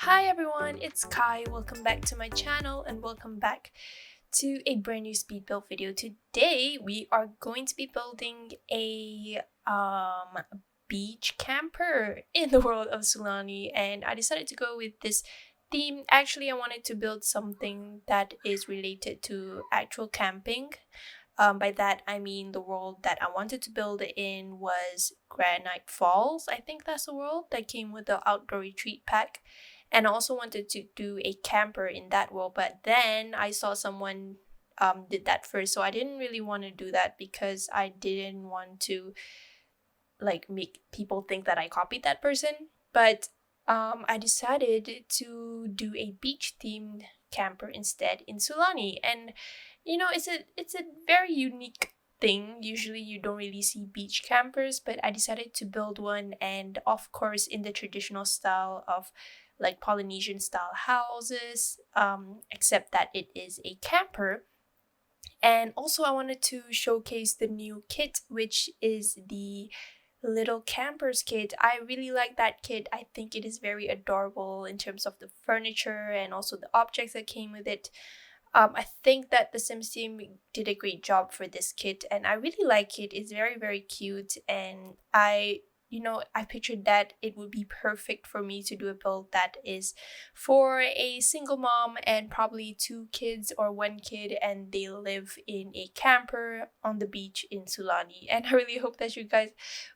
Hi everyone, it's Kai. Welcome back to my channel and welcome back to a brand new speed build video. Today we are going to be building a beach camper in the world of Sulani, and I decided to go with this theme. Actually, I wanted to build something that is related to actual camping. By that I mean the world that I wanted to build it in was Granite Falls. I think that's the world that came with the outdoor retreat pack. And I also wanted to do a camper in that world, but then I saw someone did that first, so I didn't really want to do that because I didn't want to make people think that I copied that person. But I decided to do a beach themed camper instead in Sulani, and it's a very unique thing. Usually you don't really see beach campers, but I decided to build one, and of course in the traditional style of like Polynesian style houses, except that it is a camper. And also I wanted to showcase the new kit, which is the little campers kit. I really like that kit. I think it is very adorable in terms of the furniture and also the objects that came with it. I think that the Sims team did a great job for this kit, and I really like it. It's very, very cute, and I pictured that it would be perfect for me to do a build that is for a single mom and probably two kids or one kid, and they live in a camper on the beach in Sulani. And I really hope that you guys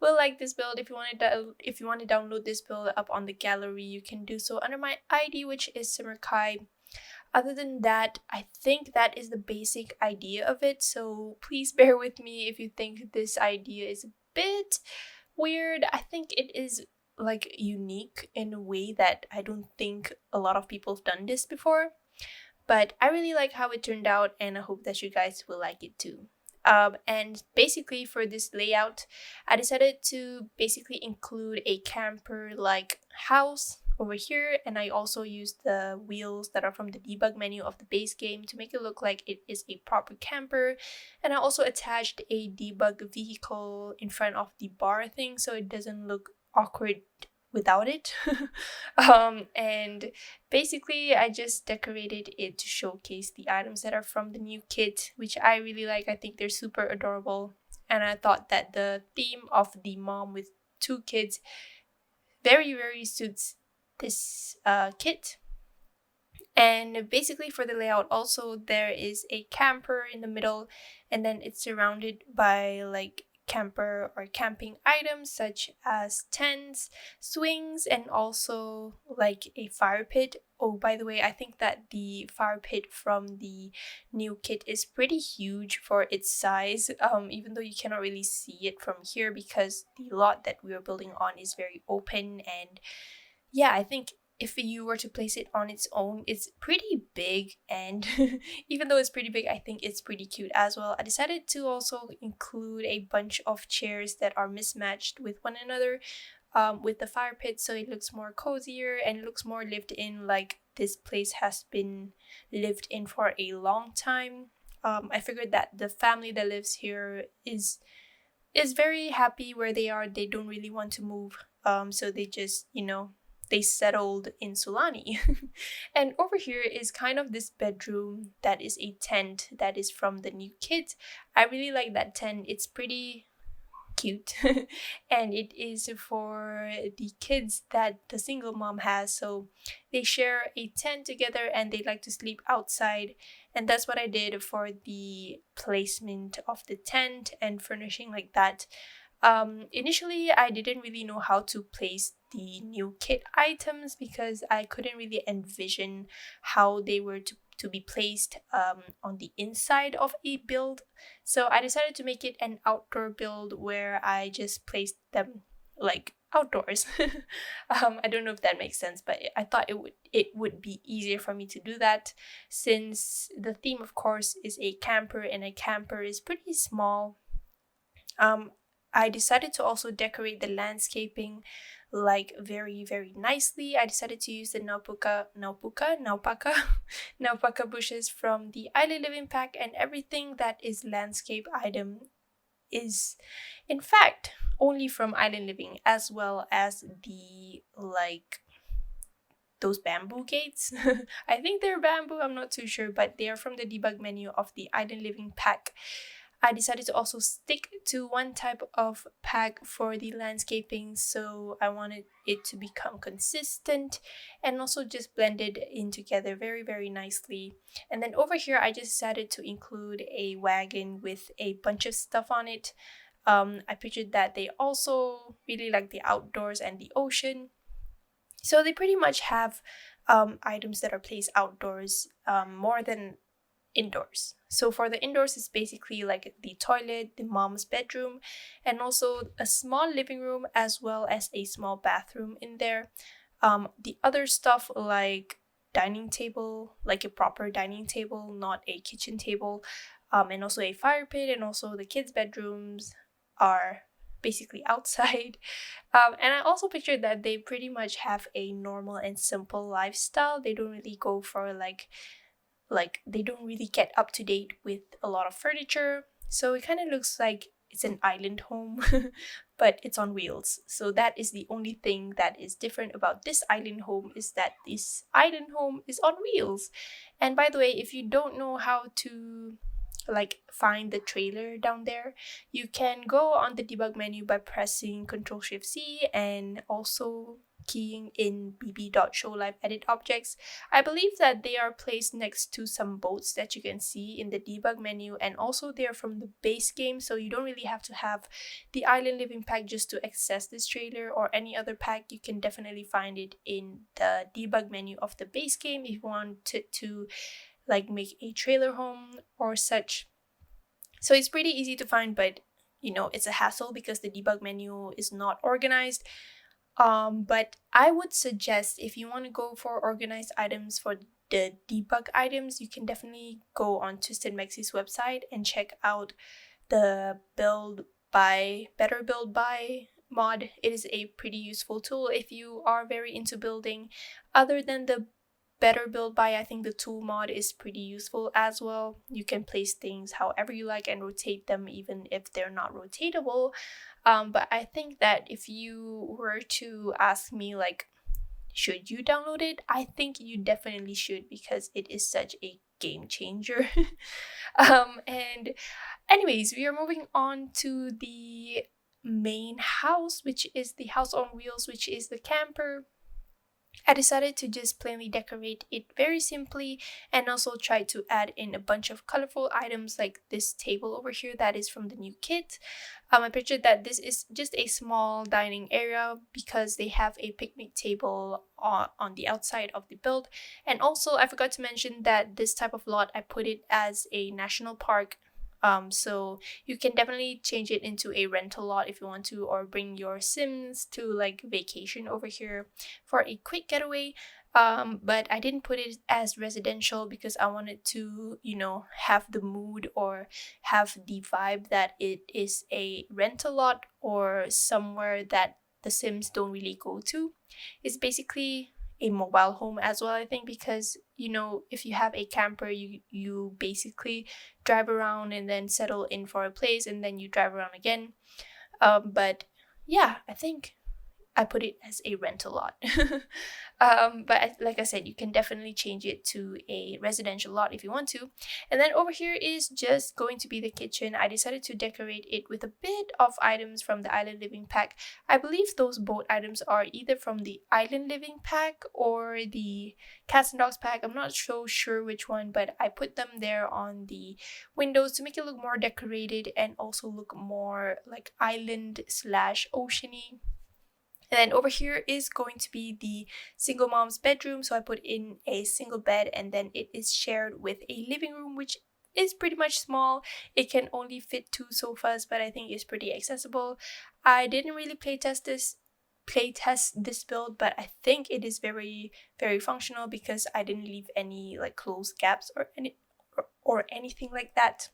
will like this build. If you want to download this build up on the gallery, you can do so under my ID, which is simmerkhai. Other than that, I think that is the basic idea of it, so please bear with me if you think this idea is a bit weird. I think it is unique in a way that I don't think a lot of people have done this before, but I really like how it turned out, and I hope that you guys will like it too. And basically for this layout, I decided to basically include a camper like house over here, and I also used the wheels that are from the debug menu of the base game to make it look like it is a proper camper. And I also attached a debug vehicle in front of the bar thing so it doesn't look awkward without it. And basically I just decorated it to showcase the items that are from the new kit, which I really like. I think they're super adorable, and I thought that the theme of the mom with two kids very, very suits this kit. And basically for the layout also, there is a camper in the middle, and then it's surrounded by camper or camping items such as tents, swings, and also like a fire pit. Oh, by the way, I think that the fire pit from the new kit is pretty huge for its size, even though you cannot really see it from here because the lot that we are building on is very open. And yeah, I think if you were to place it on its own, it's pretty big, and even though it's pretty big, I think it's pretty cute as well. I decided to also include a bunch of chairs that are mismatched with one another with the fire pit, so it looks more cozier and it looks more lived in, like this place has been lived in for a long time. I figured that the family that lives here is very happy where they are. They don't really want to move, so they just they settled in Sulani. And over here is kind of this bedroom that is a tent that is from the new kit. I really like that tent. It's pretty cute. And it is for the kids that the single mom has, so they share a tent together and they like to sleep outside. And that's what I did for the placement of the tent and furnishing like that. Initially I didn't really know how to place the new kit items because I couldn't really envision how they were to be placed on the inside of a build. So I decided to make it an outdoor build where I just placed them like outdoors. I don't know if that makes sense, but I thought it would be easier for me to do that since the theme of course is a camper, and a camper is pretty small. I decided to also decorate the landscaping very, very nicely. I decided to use the naupaka naupaka bushes from the Island Living pack, and everything that is landscape item is in fact only from Island Living, as well as the those bamboo gates. I think they're bamboo, I'm not too sure, but they are from the debug menu of the Island Living pack. I decided to also stick to one type of pack for the landscaping, so I wanted it to become consistent and also just blended in together very, very nicely. And then over here, I just decided to include a wagon with a bunch of stuff on it. I pictured that they also really like the outdoors and the ocean. So they pretty much have items that are placed outdoors more than indoors. So for the indoors, it's basically like the toilet, the mom's bedroom, and also a small living room as well as a small bathroom in there. The other stuff like dining table, like a proper dining table, not a kitchen table, and also a fire pit, and also the kids' bedrooms are basically outside. And I also pictured that they pretty much have a normal and simple lifestyle. They don't really go for like they don't really get up to date with a lot of furniture. So it kind of looks like it's an island home, but it's on wheels. So that is the only thing that is different about this island home, is that this island home is on wheels. And by the way, if you don't know how to like find the trailer down there, you can go on the debug menu by pressing Ctrl+Shift+C and also keying in bb.moveobjects. I believe that they are placed next to some boats that you can see in the debug menu, and also they are from the base game, so you don't really have to have the Island Living pack just to access this trailer or any other pack. You can definitely find it in the debug menu of the base game if you wanted to like make a trailer home or such. So it's pretty easy to find, but you know, it's a hassle because the debug menu is not organized. But I would suggest, if you want to go for organized items for the debug items, you can definitely go on Twisted Mexi's website and check out the Better Build By mod. It is a pretty useful tool if you are very into building. Other than the Better Build By, I think the tool mod is pretty useful as well. You can place things however you like and rotate them even if they're not rotatable. But I think that if you were to ask me like, should you download it? I think you definitely should, because it is such a game changer. And anyways, we are moving on to the main house, which is the house on wheels, which is the camper. I decided to just plainly decorate it very simply and also try to add in a bunch of colorful items like this table over here that is from the new kit. I pictured that this is just a small dining area because they have a picnic table on the outside of the build. And also I forgot to mention that this type of lot, I put it as a national park. So you can definitely change it into a rental lot if you want to, or bring your Sims to like vacation over here for a quick getaway. But I didn't put it as residential because I wanted to, you know, have the mood or have the vibe that it is a rental lot or somewhere that the Sims don't really go to. It's basically a mobile home as well, I think, because you know, if you have a camper, you basically drive around and then settle in for a place and then you drive around again. But yeah, I think I put it as a rental lot. But like I said, you can definitely change it to a residential lot if you want to. And then over here is just going to be the kitchen. I decided to decorate it with a bit of items from the Island Living pack. I believe those boat items are either from the Island Living pack or the Cats and Dogs pack. I'm not so sure which one, but I put them there on the windows to make it look more decorated and also look more like island/oceany. And then over here is going to be the single mom's bedroom. So I put in a single bed, and then it is shared with a living room, which is pretty much small. It can only fit 2 sofas, but I think it's pretty accessible. I didn't really playtest this build, but I think it is very, very functional because I didn't leave any like closed gaps or anything like that.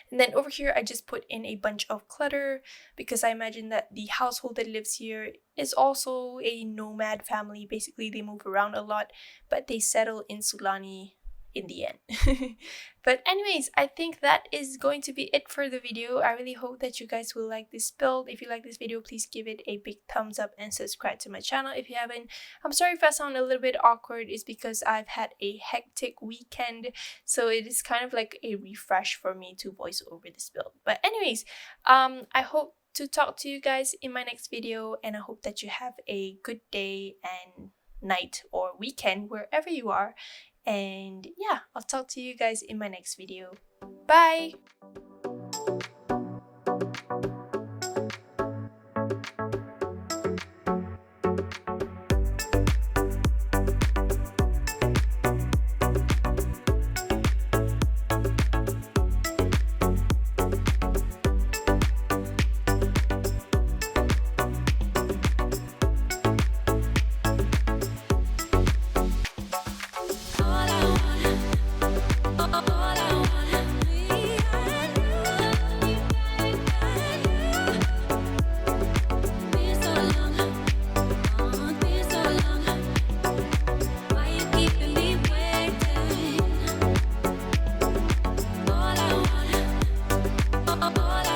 And then over here, I just put in a bunch of clutter because I imagine that the household that lives here is also a nomad family. Basically, they move around a lot, but they settle in Sulani in the end. But anyways, I think that is going to be it for the video. I really hope that you guys will like this build. If you like this video, please give it a big thumbs up and subscribe to my channel if you haven't. I'm sorry if I sound a little bit awkward. It's because I've had a hectic weekend, so it is kind of like a refresh for me to voice over this build. But anyways, I hope to talk to you guys in my next video, and I hope that you have a good day and night or weekend wherever you are. And yeah, I'll talk to you guys in my next video. Bye! All I